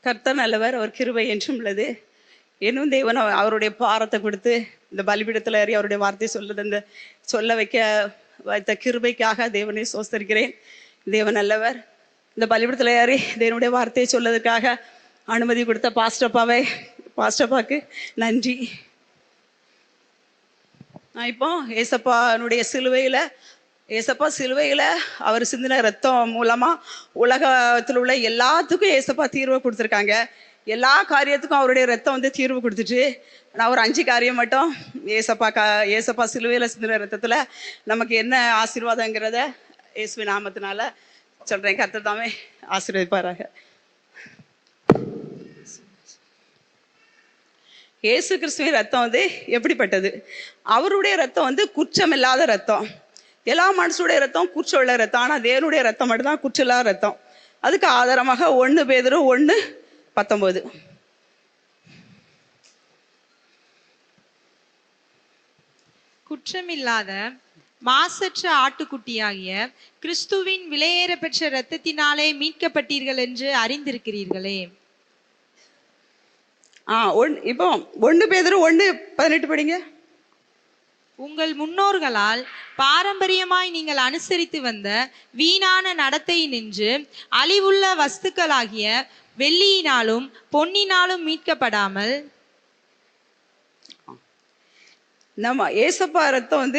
கர்த்தர் நல்லவர், அவர் கிருபை என்றும் உள்ளது. இன்னும் தேவன் அவருடைய பாரத்தை கொடுத்து இந்த பலிபீடத்தில் ஏறி அவருடைய வார்த்தை சொல்லுது, இந்த சொல்ல வைத்த கிருபைக்காக தேவனை சோஸ்தரிக்கிறேன். தேவன் நல்லவர். இந்த பலிபீடத்தில் ஏறி தேவனுடைய வார்த்தையை சொல்லதுக்காக அனுமதி கொடுத்த பாஸ்டப்பாக்கு நன்றி. நான் இப்போ ஏசப்பானுடைய ஏசப்பா சிலுவையில் அவர் சிந்தின ரத்தம் மூலமாக உலகத்தில் உள்ள எல்லாத்துக்கும் ஏசப்பா தீர்வை கொடுத்துருக்காங்க. எல்லா காரியத்துக்கும் அவருடைய ரத்தம் தீர்வு கொடுத்துட்டு, நான் ஒரு 5 காரியம் மட்டும் ஏசப்பா சிலுவையில் சிந்தின ரத்தத்தில் நமக்கு என்ன ஆசீர்வாதங்கிறத இயேசுவின் நாமத்தினால சொல்கிறேன். கர்த்தர் தாமே ஆசீர்வதிப்பாராக. இயேசு கிறிஸ்துவின் ரத்தம் எப்படிப்பட்டது? அவருடைய ரத்தம் குற்றமில்லாத ரத்தம். எல்லா மனுஷனுடைய ரத்தம் குற்றம் உள்ள ரத்தம், ஆனால் தேவனுடைய ரத்தம் மட்டும்தான் குற்றமில்லாத ரத்தம். அதுக்கு ஆதாரமாக 1 பேதுரு 1:19. குற்றமில்லாத மாசற்ற ஆட்டுக்குட்டியாகிய கிறிஸ்துவின் விலையேற பெற்ற இரத்தத்தினாலே மீட்கப்பட்டீர்கள் என்று அறிந்திருக்கிறீர்களே. இப்போ 1 பேதுரு 1:18 படிங்க. உங்கள் முன்னோர்களால் பாரம்பரியமாய் நீங்கள் அனுசரித்து வந்த வீணான நடத்தை நின்று அழிவுள்ள வஸ்துக்களாகிய வெள்ளியினாலும் பொன்னினாலும் மீட்கப்படாமல், நம்ம ஏசப்பா ரத்தம்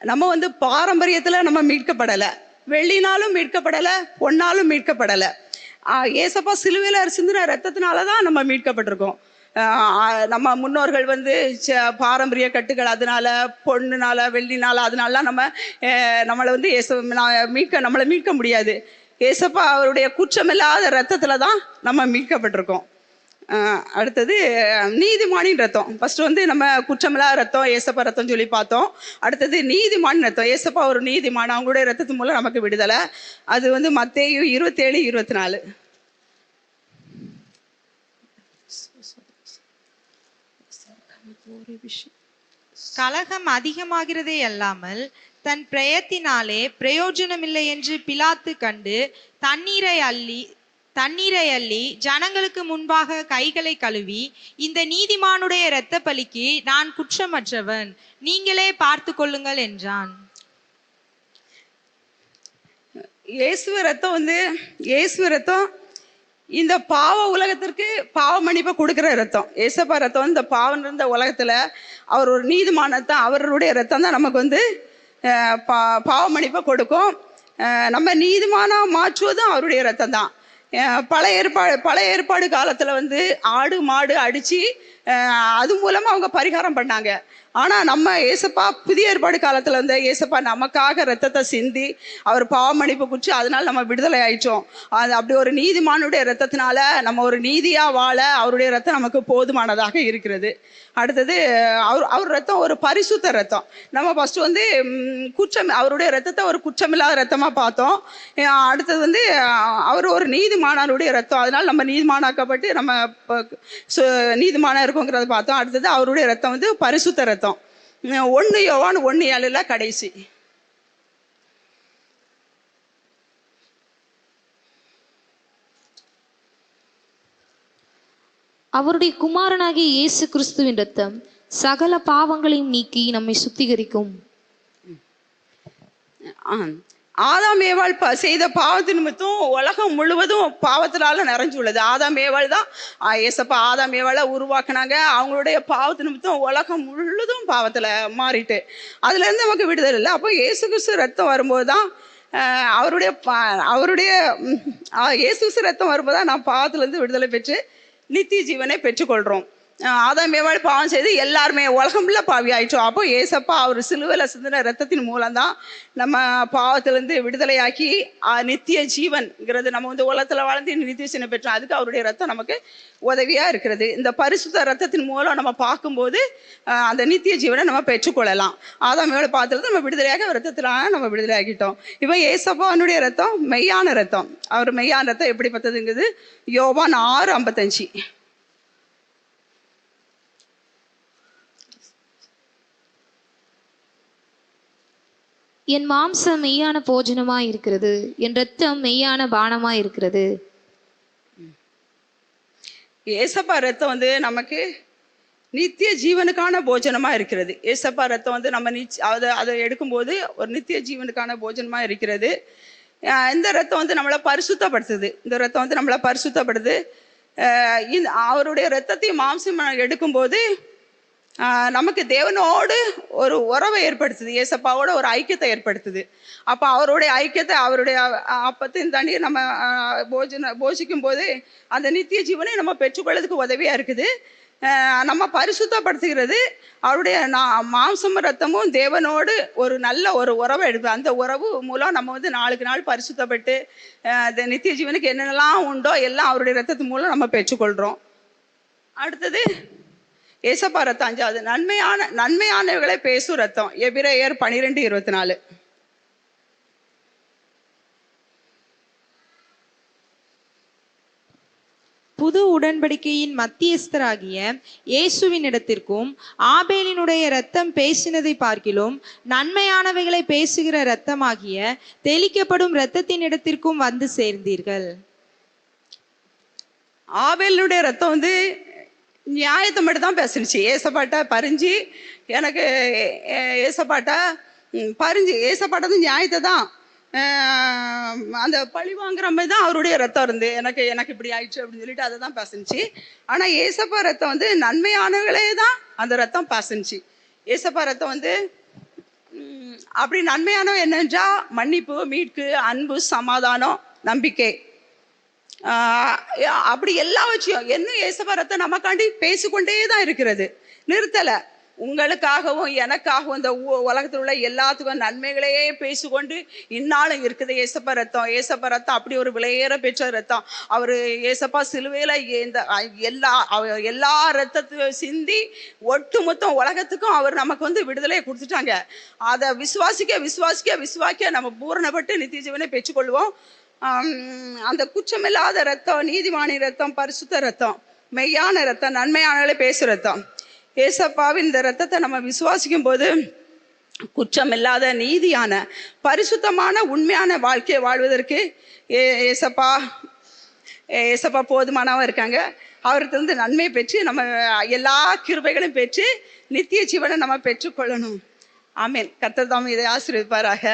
நம்ம பாரம்பரியத்துல நம்ம மீட்கப்படலை, வெள்ளினாலும் மீட்கப்படலை, பொன்னாலும் மீட்கப்படலை. ஏசப்பா சிலுவையில சிந்தின ரத்தத்தினாலதான் நம்ம மீட்கப்பட்டிருக்கோம். நம்ம முன்னோர்கள் பாரம்பரிய கட்டுகள், அதனால பொண்ணுனால வெள்ளினால அதனாலலாம் நம்மளை நம்மளை மீட்க முடியாது. ஏசப்பா அவருடைய குற்றமில்லாத ரத்தத்துல தான் நம்ம மீட்கப்பட்டிருக்கோம். அடுத்தது நீதிமானின் ரத்தம். ஃபர்ஸ்ட் நம்ம குற்றமில்லாத ரத்தம் ஏசப்பா ரத்தம் சொல்லி பார்த்தோம். அடுத்தது நீதிமானின் ரத்தம். ஏசப்பா ஒரு நீதிமான், அவங்களுடைய ரத்தத்து மூலம் நமக்கு விடுதலை. அது மத்தேயு 27:24. கலகம் அதிகமாகிறதே அல்லாமல் தன் பிரயத்தினாலே பிரயோஜனமில்லை என்று பிலாத்து கண்டு தண்ணீரை அள்ளி ஜனங்களுக்கு முன்பாக கைகளை கழுவி, இந்த நீதிமானுடைய இரத்த பலிக்கு நான் குற்றமற்றவன், நீங்களே பார்த்து கொள்ளுங்கள் என்றான். இயேசு ரத்தம் இந்த பாவ உலகத்திற்கு பாவ மன்னிப்பை கொடுக்குற ரத்தம். ஏசப்பா ரத்தம் இந்த பாவம் இருந்த உலகத்துல அவர் ஒரு நீதிமானத்தான், அவருடைய ரத்தம் தான் நமக்கு பாவ மன்னிப்பை கொடுக்கும். நம்ம நீதிமானா மாற்றுவதும் அவருடைய ரத்தம் தான். பழைய ஏற்பாடு காலத்துல ஆடு மாடு அடிச்சு அது மூலமா அவங்க பரிகாரம் பண்ணாங்க. ஆனா நம்ம ஏசப்பா புதிய ஏற்பாடு காலத்துல ஏசப்பா நமக்காக ரத்தத்தை சிந்தி அவர் பாவ மன்னிப்பு குடிச்சு அதனால நம்ம விடுதலை ஆயிட்டோம். அப்படி ஒரு நீதிமானுடைய ரத்தத்தினால நம்ம ஒரு நீதியா வாழ அவருடைய ரத்தம் நமக்கு போதுமானதாக இருக்கிறது. அடுத்தது அவர் ரத்தம் ஒரு பரிசுத்த ரத்தம். நம்ம ஃபர்ஸ்ட் அவருடைய ரத்தத்தை ஒரு குற்றமில்லாத ரத்தமா பார்த்தோம். அடுத்தது அவர் ஒரு நீதிமானருடைய ரத்தம், அதனால நம்ம நீதிமானாக்கப்பட்டு நம்ம நீதிமானா இருக்கோங்கிறத பார்த்தோம். அடுத்தது அவருடைய ரத்தம் பரிசுத்த ரத்தம். 1 யோவான் 1:7 கடைசி. அவருடைய குமாரனாகிய இயேசு கிறிஸ்துவின் ரத்தம் சகல பாவங்களையும் நீக்கி நம்மை சுத்திகரிக்கும். ஆதாம் ஏவாள் செய்த பாவத்தின் நிமித்தம் உலகம் முழுவதும் பாவத்தினால நிறைஞ்சுள்ளது. ஆதாம் ஏவாள் தான் ஏசப்பா ஆதாம் ஏவாளை உருவாக்குனாங்க. அவங்களுடைய பாவத்தின் நிமித்தம் உலகம் முழுவதும் பாவத்துல மாறிட்டு அதுல இருந்து நமக்கு விடுதலை இல்லை. அப்போ இயேசு கிறிஸ்து ரத்தம் வரும்போது தான் அவருடைய இயேசு கிறிஸ்து ரத்தம் வரும்போது தான் நான் பாவத்துல இருந்து விடுதலை பெற்று நித்திய ஜீவனை பெற்றுக்கொள்றோம். ஆதாம் ஏவாள் பாவம் செய்து எல்லாருமே உலகம்ல பாவி ஆயிட்டோம். அப்போ ஏசப்பா அவர் சிலுவையில சிந்தின ரத்தத்தின் மூலம்தான் நம்ம பாவத்திலிருந்து விடுதலையாக்கி நித்திய ஜீவன்ங்கிறது நம்ம உலகத்துல வாழ்ந்து நித்திய ஜீவனை பெற்றோம். அதுக்கு அவருடைய ரத்தம் நமக்கு உதவியா இருக்கிறது. இந்த பரிசுத்த ரத்தத்தின் மூலம் நம்ம பார்க்கும்போது அந்த நித்திய ஜீவனை நம்ம பெற்றுக்கொள்ளலாம். ஆதாம் ஏவாள் பாவத்திலிருந்து நம்ம விடுதலையாக ரத்தத்தினால நம்ம விடுதலை ஆகிட்டோம். இப்போ ஏசப்பானுடைய ரத்தம் மெய்யான ரத்தம். அவர் மெய்யான ரத்தம் எப்படி பார்த்ததுங்கிறது யோவான் 6:55. என் மாம்சம் மெய்யான போஜனமாய் இருக்கிறது, என் ரத்தம் மெய்யான பானமாய் இருக்கிறது. ஏசப்பா ரத்தம் வந்து நமக்கு நித்திய ஜீவனுக்கான போஜனமா இருக்கிறது. ஏசப்பா ரத்தம் வந்து நம்ம அதை எடுக்கும்போது ஒரு நித்திய ஜீவனுக்கான போஜனமா இருக்கிறது. இந்த ரத்தம் வந்து நம்மளை பரிசுத்தப்படுத்துது. இந்த ரத்தம் வந்து நம்மளை பரிசுத்தப்படுது. அவருடைய ரத்தத்தையும் மாம்சம் எடுக்கும்போது நமக்கு தேவனோடு ஒரு உறவை ஏற்படுத்துது. ஏசப்பாவோட ஒரு ஐக்கியத்தை ஏற்படுத்துது. அப்போ அவருடைய ஐக்கியத்தை, அவருடைய அப்பத்தின் தண்ணி நம்ம போஷிக்கும் போது அந்த நித்திய ஜீவனை நம்ம பெற்றுக்கொள்ளதுக்கு உதவியா இருக்குது. நம்ம பரிசுத்தப்படுத்துகிறது. அவருடைய மாம்சம் ரத்தமும் தேவனோடு ஒரு நல்ல ஒரு உறவை எடுப்பு. அந்த உறவு மூலம் நம்ம வந்து நாளுக்கு நாள் பரிசுத்தப்பட்டு நித்திய ஜீவனுக்கு என்னென்னலாம் உண்டோ எல்லாம் அவருடைய ரத்தத்து மூலம் நம்ம பெற்றுக்கொள்கிறோம். அடுத்தது ஏசப்பா ரத்தம் 5வது நன்மையானவைகளை பேசும் ரத்தம். எபிரேயர் 12:24. புது உடன்படிக்கையின் மத்தியஸ்தராகிய இயேசுவின் இடத்திற்கும் ஆபேலினுடைய இரத்தம் பேசினதை பார்க்கிலும் நன்மையானவைகளை பேசுகிற இரத்தமாகிய தெளிக்கப்படும் இரத்தத்தின் இடத்திற்கும் வந்து சேர்ந்தீர்கள். ஆபேலினுடைய ரத்தம் வந்து நியாயத்தை மட்டும் தான் பேசுனுச்சு. ஏசப்பாட்டா பறிஞ்சு எனக்கு ஏசப்பாட்டா பறிஞ்சு ஏசப்பாட்டா வந்து நியாயத்தை தான், அந்த பழி வாங்குற மாதிரி தான் அவருடைய ரத்தம் இருந்து எனக்கு இப்படி ஆயிடுச்சு அப்படின்னு சொல்லிட்டு அதை தான் பேசுனுச்சு. ஆனால் ஏசப்பா ரத்தம் வந்து நன்மையானவர்களே தான் அந்த ரத்தம் பேசுனுச்சு. ஏசப்பா ரத்தம் வந்து அப்படி நன்மையானவ என்னன்றா மன்னிப்பு, மீட்பு, அன்பு, சமாதானம், நம்பிக்கை, அப்படி எல்லா விஷயம் இன்னும் ஏசப்பா ரத்தம் நமக்காண்டி பேசிக்கொண்டே தான் இருக்கிறது, நிறுத்தலை. உங்களுக்காகவும் எனக்காகவும் இந்த உலகத்தில் உள்ள எல்லாத்துக்கும் நன்மைகளையே பேசிக்கொண்டு இந்நாளும் இருக்குது ஏசப்பா ரத்தம். ஏசப்பா ரத்தம் அப்படி ஒரு விலையேற பெற்ற ரத்தம். அவர் ஏசப்பா சிலுவையில் இந்த எல்லா ரத்தத்தையும் சிந்தி ஒட்டுமொத்தம் உலகத்துக்கும் அவர் நமக்கு வந்து விடுதலையை கொடுத்துட்டாங்க. அதை விசுவாசிக்க நம்ம பூரணப்பட்டு நித்திய ஜீவனை பெற்றுக்கொள்வோம். அந்த குற்றமில்லாத ரத்தம், நீதிமானின் ரத்தம், பரிசுத்த ரத்தம், மெய்யான ரத்தம், நன்மையானவர்களை பேசு ரத்தம். ஏசப்பாவின் இந்த ரத்தத்தை நம்ம விசுவாசிக்கும் போது குற்றமில்லாத, நீதியான, பரிசுத்தமான, உண்மையான வாழ்க்கையை வாழ்வதற்கு ஏசப்பா போதுமானவா இருக்காங்க. அவருக்கு வந்து நன்மை பெற்று நம்ம எல்லா கிருபைகளும் பெற்று நித்திய ஜீவனை நம்ம பெற்றுக்கொள்ளணும். ஆமேன். கர்த்தர் தாமே இதை ஆசீர்வதிப்பாராக.